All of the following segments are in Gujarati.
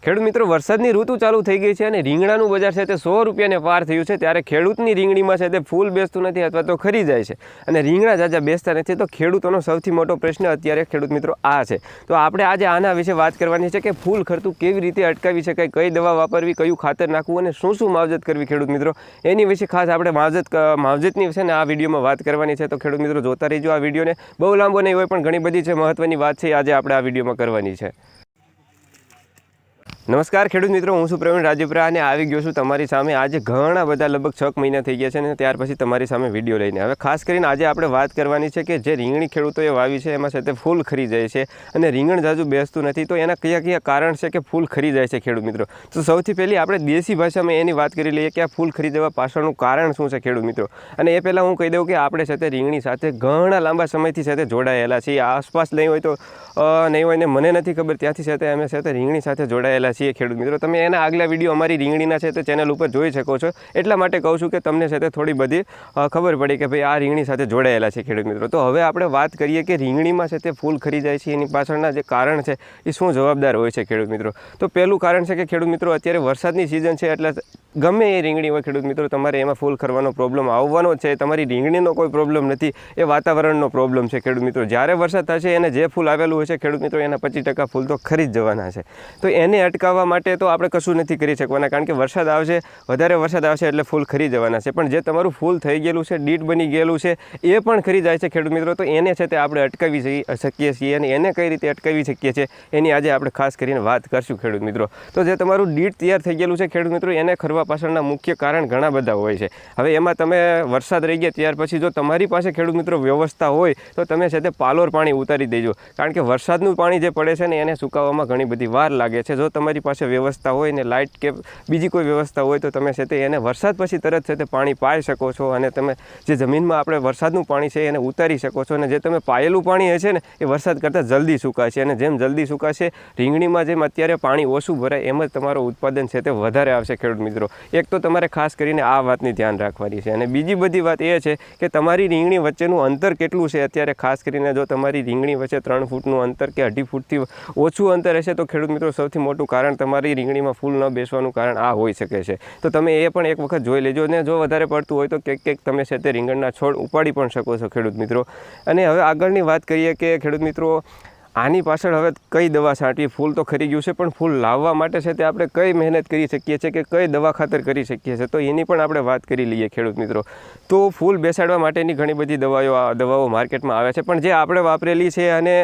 ખેડૂત મિત્રો વરસાદની ઋતુ ચાલુ થઈ ગઈ છે અને રીંગણાનું બજાર છે તે 100 રૂપિયાને પાર થયું છે ત્યારે ખેડૂતની રીંગણીમાં છે તે ફૂલ બેસતું નથી અથવા તો ખરી જાય છે અને રીંગણા જાજા બેસતા નથી તો ખેડૂતોનો સૌથી મોટો પ્રશ્ન અત્યારે ખેડૂત મિત્રો આ છે। તો આપણે આજે આના વિશે વાત કરવાની છે કે ફૂલ ખરતું કેવી રીતે અટકાવી શકાય, કઈ દવા વાપરવી, કયું ખાતર નાખવું અને શું શું માવજત કરવી ખેડૂત મિત્રો એની વિશે ખાસ આપણે માવજતની વિશે આ વિડીયોમાં વાત કરવાની છે। તો ખેડૂત મિત્રો જોતા રહીજો આ વિડીયોને, બહુ લાંબો નહીં હોય પણ ઘણી બધી છે મહત્વની વાત છે આજે આપણે આ વિડીયોમાં કરવાની છે। નમસ્કાર ખેડૂત મિત્રો, હું છું પ્રવીણ રાજપરા અને આવી ગયો છું તમારી સામે આજે ઘણા બધા લગભગ 6 મહિના થઈ ગયા છે અને ત્યાર પછી તમારી સામે વિડીયો લઈને હવે ખાસ કરીને આજે આપણે વાત કરવાની છે કે જે રીંગણી ખેડૂતોએ વાવી છે એમાં સાથે ફૂલ ખરી જાય છે અને રીંગણ જાજુ બેસતું નથી તો એના કયા કારણ છે કે ફૂલ ખરી જાય છે ખેડૂત મિત્રો। તો સૌથી પહેલી આપણે દેશી ભાષામાં એની વાત કરી લઈએ કે આ ફૂલ ખરી જવા પાછળનું કારણ શું છે ખેડૂત મિત્રો। અને એ પહેલાં હું કહી દઉં કે આપણે સાથે રીંગણી સાથે ઘણા લાંબા સમયથી સાથે જોડાયેલા છીએ, આસપાસ નહીં હોય તો નહીં હોય ને મને નથી ખબર ત્યાંથી સાથે અમે સાથે રીંગણી સાથે જોડાયેલા છીએ ખેડૂત મિત્રો। તમે એના આગલા વિડીયો અમારી રીંગણીના છે તે ચેનલ ઉપર જોઈ શકો છો, એટલા માટે કહું છું કે તમને સાથે થોડી બધી ખબર પડી કે ભાઈ આ રીંગણી સાથે જોડાયેલા છે ખેડૂત મિત્રો। તો હવે આપણે વાત કરીએ કે રીંગણીમાં છે તે ફૂલ ખરી જાય છે એની પાછળના જે કારણ છે એ શું જવાબદાર હોય છે ખેડૂત મિત્રો। તો પહેલું કારણ છે કે ખેડૂત મિત્રો અત્યારે વરસાદની સિઝન છે એટલે ગમે એ રીંગણી હોય ખેડૂત મિત્રો તમારે એમાં ફૂલ ખરવાનો પ્રોબ્લેમ આવવાનો છે। તમારી રીંગણીનો કોઈ પ્રોબ્લેમ નથી, એ વાતાવરણનો પ્રોબ્લેમ છે ખેડૂત મિત્રો। જ્યારે વરસાદ થશે એને જે ફૂલ આવેલું હોય છે ખેડૂત મિત્રો એના 25% ફૂલ તો ખરી જ જવાના છે। તો એને અટકાવવા માટે તો આપણે કશું નથી કરી શકવાના કારણ કે વરસાદ આવશે, વધારે વરસાદ આવશે એટલે ફૂલ ખરી જવાના છે, પણ જે તમારું ફૂલ થઈ ગયેલું છે, ડીટ બની ગયેલું છે એ પણ ખરી જાય છે ખેડૂત મિત્રો। તો એને છે તે આપણે અટકાવી શકીએ છીએ અને એને કઈ રીતે અટકાવી શકીએ છીએ એની આજે આપણે ખાસ કરીને વાત કરશું ખેડૂત મિત્રો। તો જે તમારું ડીટ તૈયાર થઈ ગયેલું છે ખેડૂત મિત્રો એને ખરવા પાછળના મુખ્ય કારણ ઘણા બધા હોય છે। હવે એમાં તમે વરસાદ રહી ગયા ત્યાર પછી જો તમારી પાસે ખેડૂત મિત્રો વ્યવસ્થા હોય તો તમે છે તે પાલોર પાણી ઉતારી દેજો કારણ કે વરસાદનું પાણી જે પડે છે ને એને સુકાવવામાં ઘણી બધી વાર લાગે છે। જો તમારી પાસે વ્યવસ્થા હોય ને લાઇટ કે બીજી કોઈ વ્યવસ્થા હોય તો તમે છે તે એને વરસાદ પછી તરત છે તે પાણી પાઈ શકો છો અને તમે જે જમીનમાં આપણે વરસાદનું પાણી છે એને ઉતારી શકો છો અને જે તમે પાયેલું પાણી છે ને એ વરસાદ કરતાં જલ્દી સુકાશે અને જેમ જલ્દી સુકાશે રીંગણીમાં જેમ અત્યારે પાણી ઓછું ભરાય એમ જ તમારું ઉત્પાદન છે તે વધારે આવશે ખેડૂત મિત્રો। એક તો તમારે ખાસ કરીને આ વાતની ધ્યાન રાખવાની છે અને બીજી બધી વાત એ છે કે તમારી રીંગણી વચ્ચેનું અંતર કેટલું છે અત્યારે ખાસ કરીને જો તમારી રીંગણી વચ્ચે 3 ફૂટનું અંતર કે 2.5 ફૂટથી ઓછું અંતર હશે તો ખેડૂત મિત્રો સૌથી મોટું કારણ તમારી રીંગણીમાં ફૂલ ન બેસવાનું કારણ આ હોઈ શકે છે। તો તમે એ પણ એક વખત જોઈ લેજો ને જો વધારે પડતું હોય તો ક્યાંક તમે છે તે રીંગણના છોડ ઉપાડી પણ શકો છો ખેડૂત મિત્રો। અને હવે આગળની વાત કરીએ કે ખેડૂત મિત્રો આની પાછળ હવે કઈ દવા છાંટવી, ફૂલ તો ખરી ગયું છે પણ ફૂલ લાવવા માટે છે તે આપણે કઈ મહેનત કરી શકીએ છીએ કે કઈ દવા ખાતર કરી શકીએ છીએ તો એની પણ આપણે વાત કરી લઈએ ખેડૂત મિત્રો। તો ફૂલ બેસાડવા માટેની ઘણી બધી દવાઓ માર્કેટમાં આવે છે પણ જે આપણે વાપરેલી છે અને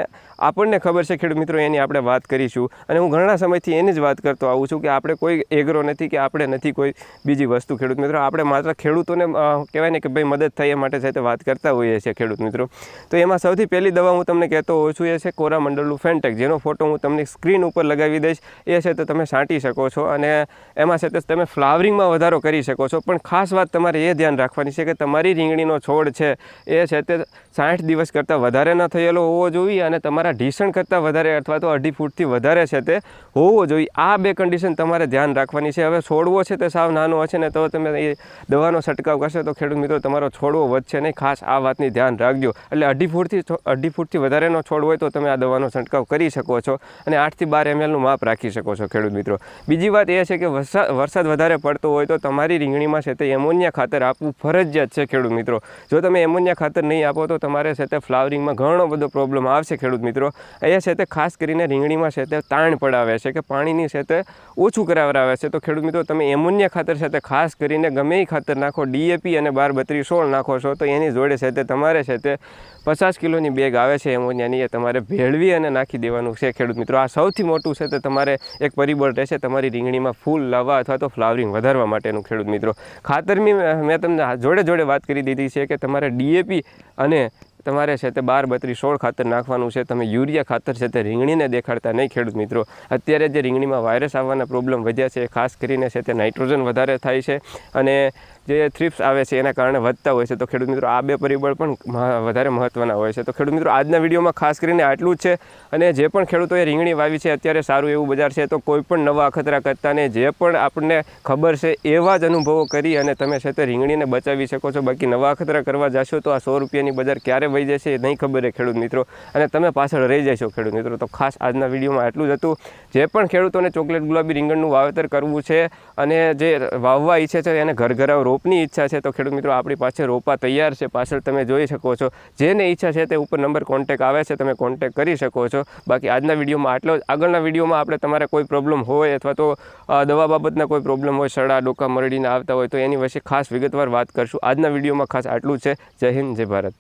આપણને ખબર છે ખેડૂત મિત્રો એની આપણે વાત કરીશું અને હું ઘણા સમયથી એની જ વાત કરતો આવું છું કે આપણે કોઈ એગ્રો નથી કે આપણે નથી કોઈ બીજી વસ્તુ ખેડૂત મિત્રો, આપણે માત્ર ખેડૂતોને કહેવાય ને કે ભાઈ મદદ થાય એ માટે સાથે વાત કરતા હોઈએ છીએ ખેડૂત મિત્રો। તો એમાં સૌથી પહેલી દવા હું તમને કહેતો હોઉં છું એ છે કોરામંડલનું ફેન્ટેક, જેનો ફોટો હું તમને સ્ક્રીન ઉપર લગાવી દઈશ। એ છે તો તમે છાંટી શકો છો અને એમાં છે તે તમે ફ્લાવરિંગમાં વધારો કરી શકો છો। પણ ખાસ વાત તમારે એ ધ્યાન રાખવાની છે કે તમારી રીંગણીનો છોડ છે એ છે તે 60 દિવસ કરતાં વધારે ન થયેલો હોવો જોઈએ અને તમારા ઢીસણ કરતાં વધારે અથવા તો 2.5 ફૂટથી વધારે છે તે હોવો જોઈએ। આ બે કન્ડિશન તમારે ધ્યાન રાખવાની છે। હવે છોડવો છે તે સાવ નાનો હશે ને તો તમે એ દવાનો છંટકાવ કરશો તો ખેડૂત મિત્રો તમારો છોડવો વધશે નહીં, ખાસ આ વાતની ધ્યાન રાખજો। એટલે 2.5 ફૂટથી વધારેનો છોડ હોય તો તમે આ દવાનો છંટકાવ કરી શકો છો અને 8 થી 12 ml નું માપ રાખી શકો છો ખેડૂત મિત્રો। બીજી વાત એ છે કે વરસાદ વધારે પડતો હોય તો તમારી રીંગણીમાં છે તે એમોનિયા ખાતર આપવું ફરજિયાત છે ખેડૂત મિત્રો। જો તમે એમોનિયા ખાતર નહીં આપો તો તમારે છે તે ફ્લાવરિંગમાં ઘણો બધો પ્રોબ્લેમ આવશે ખેડૂત મિત્રો। અહીંયા છે તે ખાસ કરીને રીંગણીમાં છે તે તાણ પડાવે છે કે પાણીની છે તે ઓછું કરાવરાવે છે। તો ખેડૂત મિત્રો તમે એમોનિયા ખાતર છે તે ખાસ કરીને ગમે એ ખાતર નાખો, DAP અને 12-32-16 નાખો છો તો એની જોડે છે તે તમારે છે તે 50 કિલોની બેગ આવે છે એમોનિયાની એ તમારે ભેળવી અને નાખી દેવાનું છે ખેડૂત મિત્રો। આ સૌથી મોટું છે તે તમારે એક પરિબળ રહેશે તમારી રીંગણીમાં ફૂલ લાવવા અથવા તો ફ્લાવરિંગ વધારવા માટેનું ખેડૂત મિત્રો। ખાતરની મેં તમને જોડે વાત કરી દીધી છે કે તમારે DAP અને તમારે છે તે 12-32-16 ખાતર નાખવાનું છે। તમે યુરિયા ખાતર છે તે રીંગણીને દેખાડતા નહીં ખેડૂત મિત્રો। અત્યારે જે રીંગણીમાં વાયરસ આવવાના પ્રોબ્લેમ વધ્યા છે ખાસ કરીને છે તે નાઇટ્રોજન વધારે થાય છે અને જે થ્રિપ્સ આવે છે એના કારણે વધતા હોય છે. તો ખેડૂત મિત્રો આ બે પરિબળ પણ વધારે મહત્ત્વના હોય છે. તો ખેડૂત મિત્રો આજના વિડીયોમાં ખાસ કરીને આટલું જ છે. અને જે પણ ખેડૂતોએ રીંગણી વાવી છે અત્યારે સારું એવું બજાર છે, તો કોઈ પણ નવા અખતરા કરતા ને જે પણ આપણને ખબર છે એવા જ અનુભવો કરી અને તમે છે તે રીંગણીને બચાવી શકો છો. બાકી નવા અખતરા કરવા જશો તો આ 100 રૂપિયાની બજાર ક્યારે વહી જશે એ નહીં ખબર છે ખેડૂત મિત્રો, અને તમે પાછળ રહી જશો ખેડૂત મિત્રો. તો ખાસ આજના વિડીયોમાં આટલું જ હતું. જે પણ ખેડૂતોને ચોકલેટ ગુલાબી રીંગણનું વાવેતર કરવું છે અને જે વાવવા ઈચ્છે છે એને ઘરઘરાવ રોપની ઈચ્છા છે, તો ખેડૂત મિત્રો આપણી પાસે રોપા તૈયાર છે, પાછળ તમે જોઈ શકો છો. જેને ઈચ્છા છે તે ઉપર નંબર કોન્ટેક આવે છે, તમે કોન્ટેક કરી શકો છો. બાકી આજના વિડીયોમાં આટલો જ. આગળના વિડીયોમાં આપણે તમારે કોઈ પ્રોબ્લેમ હોય અથવા તો દવા બાબતના કોઈ પ્રોબ્લેમ હોય, સડા ડોકા મરડીને આવતા હોય, તો એની વિશે ખાસ વિગતવાર વાત કરશું. આજના વિડીયોમાં ખાસ આટલું છે. જય હિન્દ, જય ભારત.